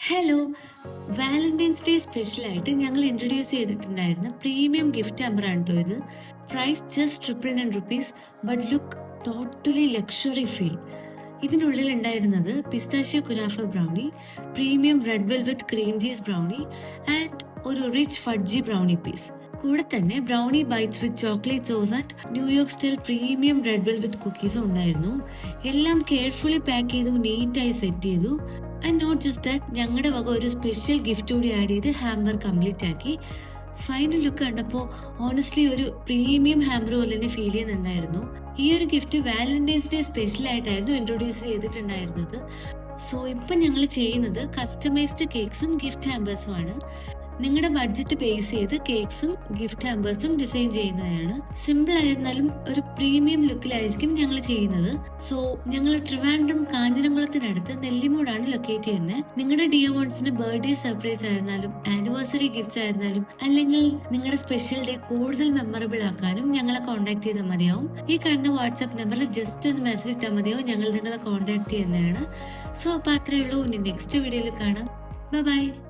Hello! Valentine's day സ്പെഷ്യലായിട്ട് ഞങ്ങൾ introduce ചെയ്തിട്ടുണ്ടായിരുന്ന പ്രീമിയം ഗിഫ്റ്റ് ഹാമ്പറാണ് ട്ടോ ഇത്. Price just ₹999 but look totally luxury feel. ഇതിനുള്ളിൽ ഉണ്ടായിരുന്നത് pistachio kunafa brownie, premium red velvet cream cheese brownie and ഒരു റിച്ച് ഫഡ്ജി ബ്രൗണി പീസ്. കൂടെ തന്നെ brownie bites with chocolate sauce and New York style premium red velvet കുക്കീസും ഉണ്ടായിരുന്നു. എല്ലാം carefully pack ചെയ്തു, നീറ്റായി സെറ്റ് ചെയ്തു. ആൻഡ് നോട്ട് ജസ്റ്റ് ദാറ്റ്, ഞങ്ങളുടെ വക ഒരു സ്പെഷ്യൽ ഗിഫ്റ്റ് കൂടി ആഡ് ചെയ്ത് ഹാമ്പർ കംപ്ലീറ്റ് ആക്കി. ഫൈനൽ ലുക്ക് കണ്ടപ്പോൾ ഓണസ്റ്റ്ലി ഒരു പ്രീമിയം ഹാമ്പർ പോലെ തന്നെ ഫീൽ ചെയ്യുന്നുണ്ടായിരുന്നു. ഈ ഒരു ഗിഫ്റ്റ് വാലന്റൈൻസ് ഡേ സ്പെഷ്യൽ ആയിട്ടായിരുന്നു ഇൻട്രൊഡ്യൂസ് ചെയ്തിട്ടുണ്ടായിരുന്നത്. സോ ഇപ്പം ഞങ്ങൾ ചെയ്യുന്നത് കസ്റ്റമൈസ്ഡ് കേക്ക്സും ഗിഫ്റ്റ് ഹാമ്പേഴ്സും ആണ്. നിങ്ങളുടെ ബഡ്ജറ്റ് ബേസ് ചെയ്ത് കേക്ക്സും ഗിഫ്റ്റ് ഹാമ്പേഴ്സും ഡിസൈൻ ചെയ്യുന്നതാണ്. സിമ്പിൾ ആയിരുന്നാലും ഒരു പ്രീമിയം ലുക്കിലായിരിക്കും ഞങ്ങൾ ചെയ്യുന്നത്. സോ ഞങ്ങൾ ട്രിവാൻഡ്രം കാഞ്ഞിരംകുളത്തിനടുത്ത് നെല്ലിമൂടാണ് ലൊക്കേറ്റ് ചെയ്യുന്നത്. നിങ്ങളുടെ ഡിയർ വൺസിന് ബർത്ത്ഡേ സർപ്രൈസ് ആയിരുന്നാലും ആനിവേഴ്സറി ഗിഫ്റ്റ്സ് ആയിരുന്നാലും അല്ലെങ്കിൽ നിങ്ങളുടെ സ്പെഷ്യൽ ഡേ കൂടുതൽ മെമ്മറബിൾ ആക്കാനും ഞങ്ങളെ കോൺടാക്ട് ചെയ്താൽ മതിയാവും. ഈ കാണുന്ന വാട്സ്ആപ്പ് നമ്പറിൽ ജസ്റ്റ് ഒന്ന് മെസ്സേജ് ഇട്ടാൽ മതിയാവും, ഞങ്ങൾ നിങ്ങളെ കോൺടാക്ട് ചെയ്യുന്നതാണ്. സോ അപ്പോൾ അത്രയേ ഉള്ളൂ. ഇനി നെക്സ്റ്റ് വീഡിയോയിൽ കാണാം. ബൈ.